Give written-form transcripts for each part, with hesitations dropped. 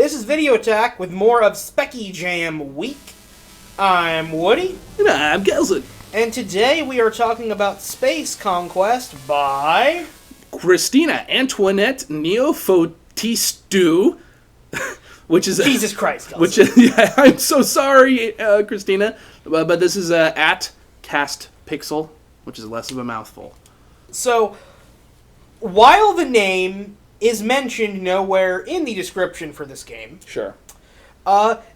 This is Video Attack with more of Speccy Jam Week. I'm Woody. And I'm Gelson. And today we are talking about Space Conquest by... Christina Antoinette Neofotistu, which is... Jesus Christ, Gelson. Which is, yeah, I'm so sorry, Christina, but this is at Cast Pixel, which is less of a mouthful. So, while the name is mentioned nowhere in the description for this game... Sure.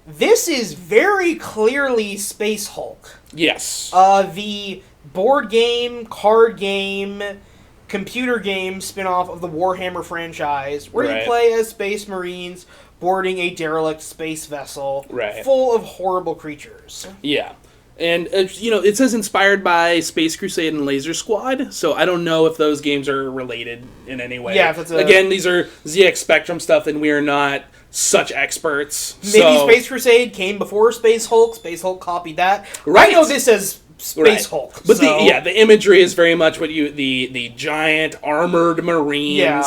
This is very clearly Space Hulk. Yes. The board game, card game, computer game spin-off of the Warhammer franchise, where you play as Space Marines boarding a derelict space vessel full of horrible creatures. Yeah. And, it says inspired by Space Crusade and Laser Squad, so I don't know if those games are related in any way. Yeah, that's Again, these are ZX Spectrum stuff, and we are not such experts. Maybe Space Crusade came before Space Hulk copied that. Right. I know this as Space Hulk. But the imagery is very much what the giant armored Marines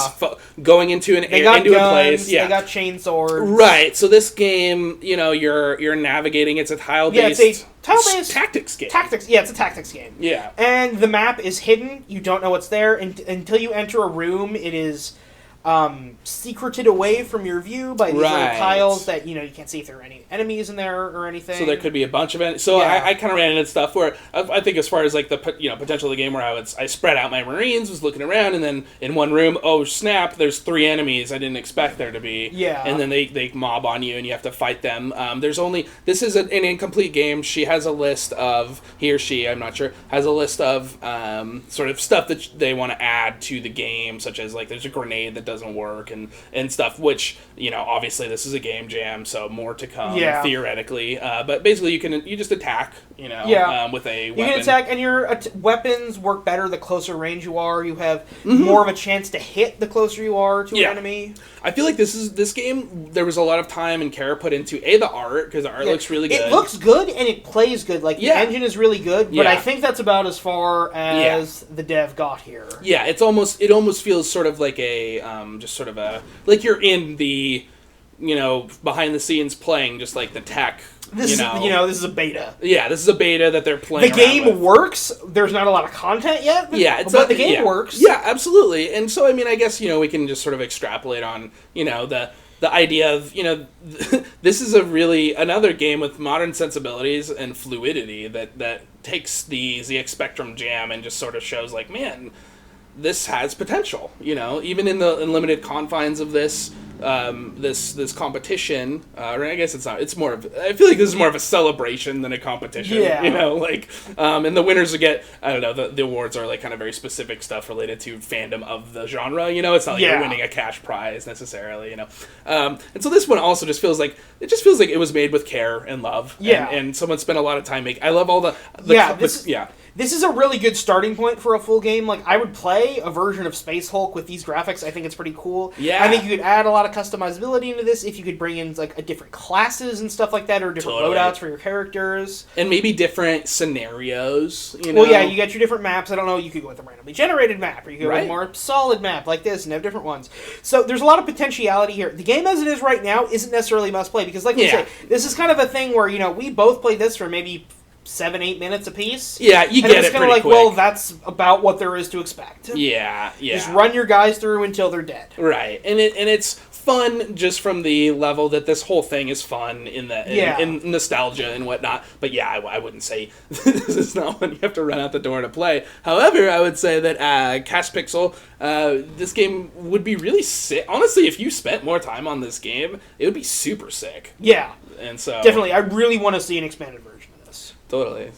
going into a place. Yeah, they got chainswords. Right. So this game, you're navigating. It's a tile-based. Yeah, it's a tile-based tactics game. It's a tactics game. Yeah. And the map is hidden. You don't know what's there until you enter a room. It is secreted away from your view by these little tiles that you can't see if there are any enemies in there or anything. So there could be a bunch of enemies. So I kind of ran into stuff where I think as far as like the potential of the game where I spread out my Marines, was looking around, and then in one room, oh snap, there's 3 enemies I didn't expect there to be. Yeah. And then they mob on you and you have to fight them. This is an incomplete game. She has a list of, he or she, I'm not sure, has a list of sort of stuff that they want to add to the game, such as like there's a grenade that doesn't work and stuff, which obviously this is a game jam, so more to come theoretically, but basically you just attack with a weapon. You can attack, and your weapons work better the closer range you are. You have more of a chance to hit the closer you are to an enemy. I feel like this game, there was a lot of time and care put into the art, because the art looks really good. It looks good and it plays good. Like the engine is really good, but I think that's about as far as the dev got here. Yeah, it almost feels sort of like a just sort of a, like you're in the behind the scenes playing just like the tech. This is a beta. Yeah, this is a beta that they're playing. The game works. There's not a lot of content yet. But the game works. Yeah, absolutely. And so I guess we can just sort of extrapolate on the idea of this is another game with modern sensibilities and fluidity that takes the ZX Spectrum jam and just sort of shows like, man, this has potential, even in the limited confines of this this competition. Or I guess it's not. It's more of. I feel like this is more of a celebration than a competition. Yeah. And the winners get. I don't know. The awards are like kind of very specific stuff related to fandom of the genre. It's not like you're winning a cash prize necessarily. And so this one also just feels like it was made with care and love. Yeah. And someone spent a lot of time making. I love all the This is a really good starting point for a full game. Like, I would play a version of Space Hulk with these graphics. I think it's pretty cool. Yeah. I think you could add a lot of customizability into this if you could bring in, like, a different classes and stuff like that, or different loadouts for your characters. And maybe different scenarios, Well, yeah, you got your different maps. I don't know, you could go with a randomly generated map, or you could go with a more solid map like this and have different ones. So there's a lot of potentiality here. The game as it is right now isn't necessarily must-play, because like we say, this is kind of a thing where, we both played this for maybe 7-8 minutes a piece. Yeah, you get it pretty quick. Well, that's about what there is to expect. Yeah. Just run your guys through until they're dead. Right, and it's fun just from the level that this whole thing is fun in nostalgia and whatnot. But I wouldn't say this is not one you have to run out the door to play. However, I would say that Cast Pixel, this game would be really sick. Honestly, if you spent more time on this game, it would be super sick. Yeah, and so definitely, I really want to see an expanded version of this. Totally.